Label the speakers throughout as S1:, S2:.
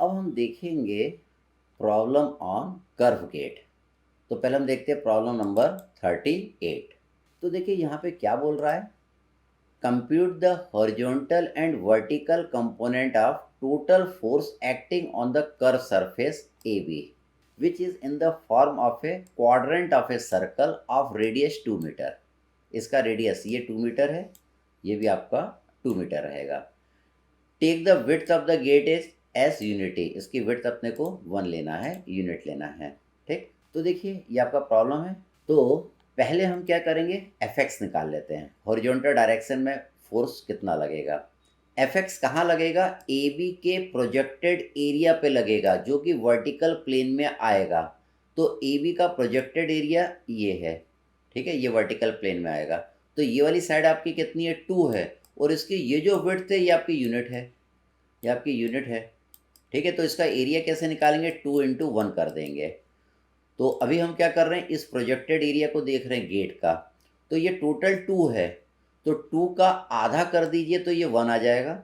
S1: अब हम देखेंगे प्रॉब्लम ऑन कर्व गेट। तो पहले हम देखते हैं प्रॉब्लम नंबर 38। तो देखिए यहाँ पे क्या बोल रहा है, compute the horizontal and vertical component of total force acting on the curve surface A B which is in the form of a quadrant of a circle of radius 2 metre. इसका radius ये 2 metre है, ये भी आपका 2 metre रहेगा। Take the width of the gate is as unity, इसकी width अपने को 1 लेना है, यूनिट लेना है। ठीक, तो देखिए ये आपका प्रॉब्लम है। तो पहले हम क्या करेंगे, एफ एक्स निकाल लेते हैं। हॉरिजॉन्टल डायरेक्शन में फोर्स कितना लगेगा, एफ एक्स कहाँ लगेगा, ए बी के प्रोजेक्टेड एरिया पे लगेगा जो कि वर्टिकल प्लेन में आएगा। तो ए बी का प्रोजेक्टेड एरिया ये है, ठीक है, ये वर्टिकल प्लेन में आएगा। तो ये वाली साइड आपकी कितनी है, 2 है, और इसकी ये जो विड्थ है ये आपकी यूनिट है, ये आपकी यूनिट है। ठीक है, तो इसका एरिया कैसे निकालेंगे, 2 × 1 कर देंगे। तो अभी हम क्या कर रहे हैं, इस प्रोजेक्टेड एरिया को देख रहे हैं गेट का। तो ये टोटल 2 है, तो 2 का आधा कर दीजिए तो ये 1 आ जाएगा।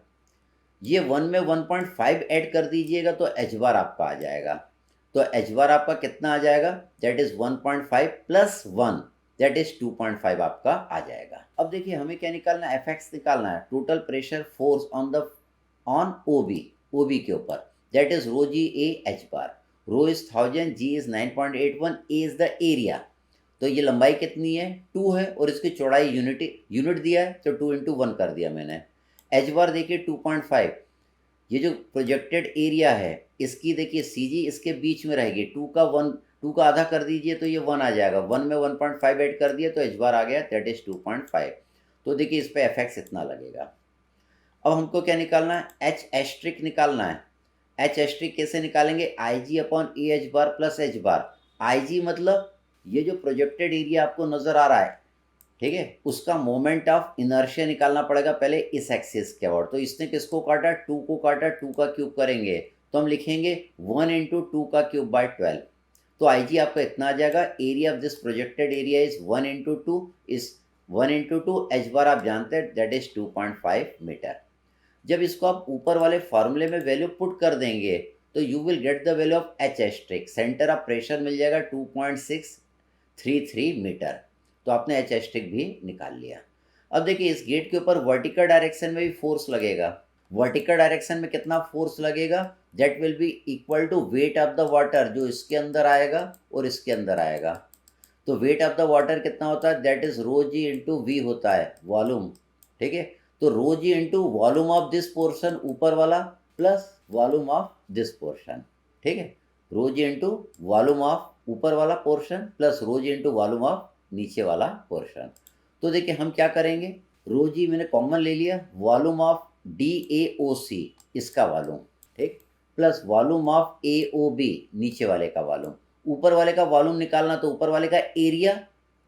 S1: ये 1 में 1.5 ऐड कर दीजिएगा तो एच बार आपका आ जाएगा। तो एच बार आपका कितना आ जाएगा, that is 1.5 plus 1, that is 2.5 आपका आ जाएगा। अब देखिए हमें क्या निकालना है, एफ एक्स निकालना है, total pressure force on O B के ऊपर, that is rho g A H bar. Rho is 1000, g is 9.81, A is the area. तो ये लंबाई कितनी है, 2 है, और इसकी चौड़ाई यूनिट दिया है, तो 2 × 1 कर दिया मैंने। एच बार देखिए 2.5, ये जो प्रोजेक्टेड एरिया है इसकी देखिए सी जी इसके बीच में रहेगी, 2 का आधा कर दीजिए तो ये 1 आ जाएगा, 1 में 1.5 ऐड कर दिया तो एच बार आ गया, दैट इज 2.5। तो देखिए इस पे एफ एक्स इतना लगेगा। अब हमको क्या निकालना है, एच एस्ट्रिक निकालना है। एच एस्ट्रिक कैसे निकालेंगे, I G upon A H bar plus H bar. I G मतलब ये जो प्रोजेक्टेड एरिया आपको नजर आ रहा है, ठीक है, उसका मोमेंट ऑफ इनर्शिया निकालना पड़ेगा पहले इस एक्सिस के अबाउट। तो इसने किसको काटा, 2 को काटा, 2 का क्यूब करेंगे तो हम लिखेंगे 1 × 2 का क्यूब बाय 12। तो आई जी आपका इतना आ जाएगा, area of this projected area is 1 × 2, इस 1 × 2 एच बार आप जानते हैं, दैट इज 2.5 मीटर। जब इसको आप ऊपर वाले फॉर्मूले में वैल्यू पुट कर देंगे तो you will get the value of H asterisk, centre of pressure मिल जाएगा 2.633 मीटर। तो आपने एच एस्ट्रिक भी निकाल लिया। अब देखिए इस गेट के ऊपर वर्टिकल डायरेक्शन में भी फोर्स लगेगा। वर्टिकल डायरेक्शन में कितना फोर्स लगेगा, that will be equal to weight of the water, जो इसके अंदर आएगा और इसके अंदर आएगा। तो वेट ऑफ द वाटर कितना होता है, that is rho g into V होता है, वॉल्यूम। ठीक है, तो rho g into volume of this portion ऊपर वाला plus volume of this portion. ठीक है, rho g into volume of ऊपर वाला portion plus rho g into volume of नीचे वाला पोर्शन। तो देखिए हम क्या करेंगे, रो जी मैंने कॉमन ले लिया, volume of D A O C इसका वॉल्यूम, ठीक, plus volume of A O B नीचे वाले का वॉल्यूम। ऊपर वाले का वॉल्यूम निकालना तो ऊपर वाले का एरिया,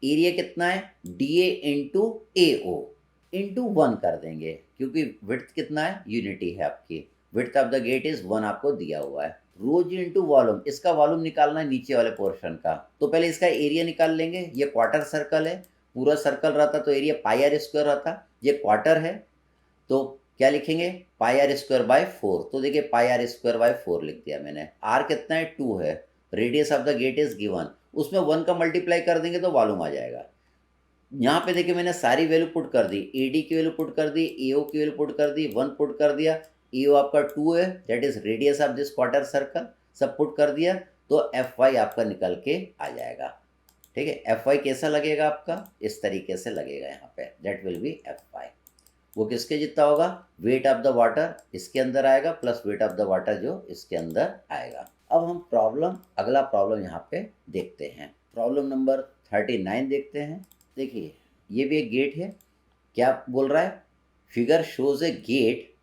S1: एरिया कितना है, D A into A O into 1 कर देंगे, क्योंकि विड्थ कितना है, यूनिटी है आपकी, width of the gate is 1 आपको दिया हुआ है। रो जी इंटू वॉल्यूम, इसका वॉल्यूम निकालना है नीचे वाले पोर्शन का, तो पहले इसका एरिया निकाल लेंगे। ये क्वार्टर सर्कल है, पूरा सर्कल रहता तो एरिया पाई आर स्क्वायर रहता, ये क्वार्टर है तो क्या लिखेंगे, पाई आर स्क्वायर बाय 4। तो देखिए पाई आर स्क्वायर बाय 4 लिख दिया मैंने। आर कितना है, 2 है, radius of the gate is given, उसमें 1 का मल्टीप्लाई कर देंगे तो वॉल्यूम आ जाएगा। यहाँ पे देखिए मैंने सारी वैल्यू पुट कर दी, ए डी की वैल्यू पुट कर दी, ए ओ की वैल्यू पुट कर दी, 1 पुट कर दिया, ए ओ आपका 2 है, that is radius of this quarter circle, सब पुट कर दिया, तो एफ वाई आपका निकल के आ जाएगा। ठीक है, एफ वाई कैसा लगेगा आपका, इस तरीके से लगेगा यहाँ पे, that will be F Y. वो किसके जितना होगा, वेट ऑफ द वाटर इसके अंदर आएगा plus wait of the water जो इसके अंदर आएगा। अब हम अगला प्रॉब्लम यहाँ पे देखते हैं, प्रॉब्लम नंबर 39 देखते हैं। देखिए ये भी एक गेट है, क्या बोल रहा है, figure shows a gate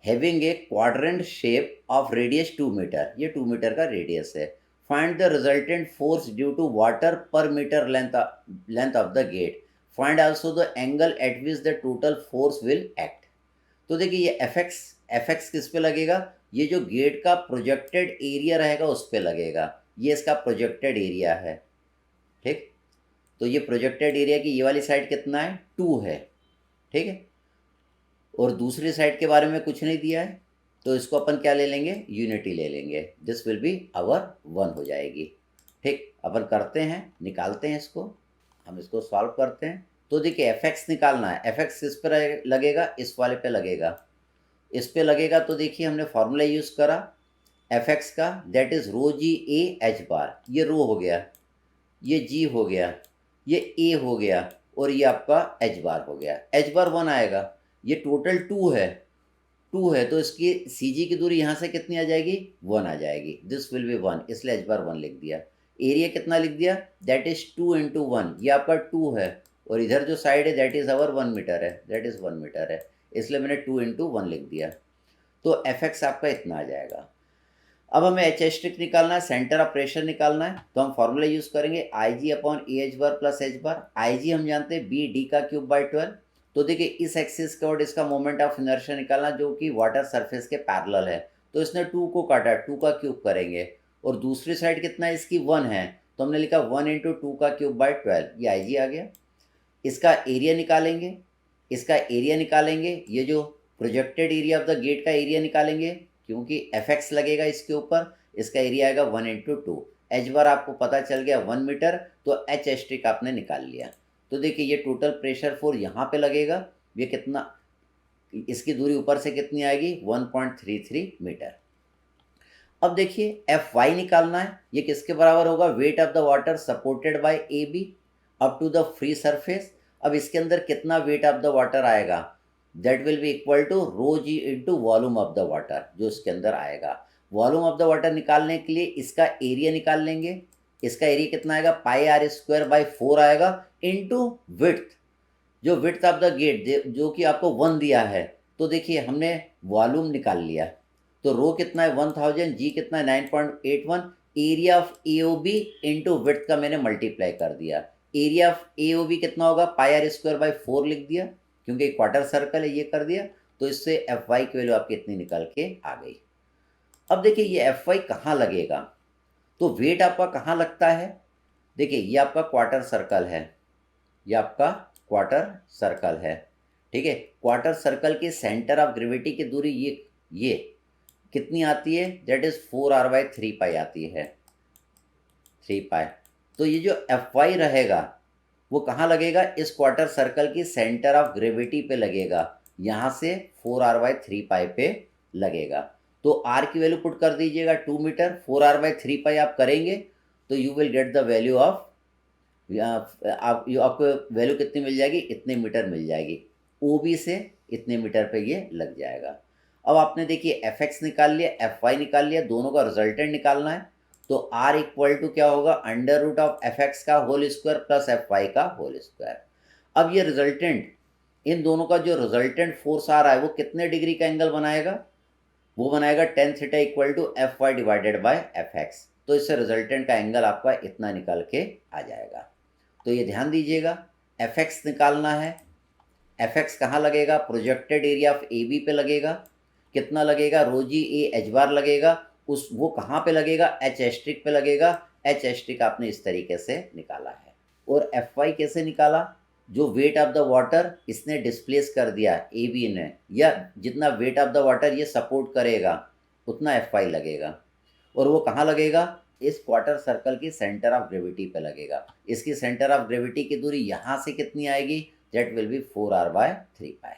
S1: having a quadrant shape of radius 2 metre, ये 2 मीटर का रेडियस है। Find the resultant force due to water per metre length of the gate, find also the angle at which the total force will act. तो देखिए ये F x किस पे लगेगा, ये जो गेट का प्रोजेक्टेड एरिया रहेगा उस पे लगेगा, ये इसका प्रोजेक्टेड एरिया है। ठीक, तो ये प्रोजेक्टेड एरिया की ये वाली साइड कितना है, 2 है, ठीक है, और दूसरी साइड के बारे में कुछ नहीं दिया है, तो इसको अपन क्या ले लेंगे, यूनिटी ले लेंगे, दिस विल बी आवर 1 हो जाएगी। ठीक, अपन करते हैं, निकालते हैं इसको, हम इसको सॉल्व करते हैं। तो देखिए एफ एक्स निकालना है, एफ एक्स किस पर लगेगा, इस वाले पे लगेगा, इस पे लगेगा। तो देखिए हमने फॉर्मूला यूज़ करा एफ एक्स का, that is rho g A H bar, ये रो हो गया, ये जी हो गया, ये ए हो गया, और ये आपका एच बार हो गया। एच बार 1 आएगा, ये टोटल 2 है, 2 है, तो इसकी सी जी की दूरी यहाँ से कितनी आ जाएगी, 1 आ जाएगी, दिस विल बी 1, इसलिए एच बार 1 लिख दिया। एरिया कितना लिख दिया, दैट इज़ 2 इंटू 1, ये आपका 2 है, और इधर जो साइड है दैट इज़ आवर 1 मीटर है, दैट इज़ 1 मीटर है, इसलिए मैंने 2 इंटू 1 लिख दिया। तो एफ एक्स आपका इतना आ जाएगा। अब हमें एच एस्ट्रिक निकालना है, सेंटर ऑफ प्रेशर निकालना है, तो हम फॉर्मूला यूज़ करेंगे I G upon A H bar plus H bar. I G हम जानते हैं बी डी का क्यूब बाई 12। तो देखिए इस एक्सिस का और इसका मोमेंट ऑफ इनर्शिया निकालना जो कि वाटर सरफेस के पैरेलल है, तो इसने 2 को काटा, 2 का क्यूब करेंगे, और दूसरी साइड कितना है इसकी 1 है, तो हमने लिखा 1 इंटू 2 का क्यूब बाई 12, ये आई जी आ गया। इसका एरिया निकालेंगे, इसका एरिया निकालेंगे, ये जो projected area of the gate का एरिया निकालेंगे, क्योंकि एफ एक्स लगेगा इसके ऊपर, इसका एरिया आएगा 1 इंटू 2। एच बार आपको पता चल गया 1 मीटर, तो एच एस्ट्रिक आपने निकाल लिया। तो देखिए ये टोटल प्रेशर फोर्स यहाँ पे लगेगा, ये कितना, इसकी दूरी ऊपर से कितनी आएगी, 1.33 मीटर। अब देखिए एफ वाई निकालना है, ये किसके बराबर होगा, weight of the water supported by A B up to the free surface. अब इसके अंदर कितना वेट ऑफ द वाटर आएगा, that will be equal to rho g into volume of the water, जो इसके अंदर आएगा। वॉल्यूम ऑफ द वाटर निकालने के लिए इसका एरिया निकाल लेंगे, इसका एरिया कितना आएगा, पाई आर स्क्वायर बाई 4 आएगा, इंटू विड्थ, जो विड्थ ऑफ द गेट जो कि आपको 1 दिया है। तो देखिए हमने वॉल्यूम निकाल लिया, तो रो कितना है 1000, जी कितना है 9.81, area of A O B into width का मैंने मल्टीप्लाई कर दिया। Area of A O B कितना होगा, पाई आर स्क्वायर बाई 4 लिख दिया, क्योंकि क्वार्टर सर्कल है, ये कर दिया। तो इससे एफ वाई की वैल्यू आपकी इतनी निकल के आ गई। अब देखिए ये एफ वाई कहाँ लगेगा, तो वेट आपका कहाँ लगता है, देखिए ये आपका क्वार्टर सर्कल है, ये आपका क्वार्टर सर्कल है, ठीक है। क्वार्टर सर्कल के सेंटर ऑफ ग्रेविटी की दूरी ये कितनी आती है, दैट इज 4r/3 पाई आती है, 3 पाई। तो ये जो एफ वाई रहेगा वो कहाँ लगेगा, इस क्वार्टर सर्कल की सेंटर ऑफ ग्रेविटी पे लगेगा, यहाँ से 4r/3 पाई पे लगेगा। तो आर की वैल्यू पुट कर दीजिएगा 2 मीटर, 4r/3 पाई आप करेंगे तो you will get the value of, आपको वैल्यू कितनी मिल जाएगी, इतने मीटर मिल जाएगी, ओ बी से इतने मीटर पे ये लग जाएगा। अब आपने देखिए एफ एक्स निकाल लिया, एफ वाई निकाल लिया, दोनों का रिजल्टेंट निकालना है। तो आर इक्वल टू क्या होगा, under root of F X का whole square plus F Y का होल स्क्वायर। अब ये रिजल्टेंट, इन दोनों का जो रिजल्टेंट फोर्स आ रहा है वो कितने डिग्री का एंगल बनाएगा, वो बनाएगा tan theta equal to F Y divided by F X. तो इससे रिजल्टेंट का एंगल आपका इतना निकल के आ जाएगा। तो ये ध्यान दीजिएगा, एफ एक्स निकालना है, एफ एक्स कहाँ लगेगा, projected area of A B पे लगेगा, कितना लगेगा, रो जी ए एच बार लगेगा, उस वो कहाँ पे लगेगा, एच एस्ट्रिक पे लगेगा। एच एस्ट्रिक आपने इस तरीके से निकाला है। और एफ वाई कैसे निकाला, जो वेट ऑफ द वाटर इसने डिस्प्लेस कर दिया ए बी ने, या जितना वेट ऑफ द वाटर ये सपोर्ट करेगा उतना एफ वाई लगेगा, और वो कहाँ लगेगा, इस क्वार्टर सर्कल की सेंटर ऑफ ग्रेविटी पे लगेगा। इसकी सेंटर ऑफ ग्रेविटी की दूरी यहाँ से कितनी आएगी, that will B 4r/3 pi.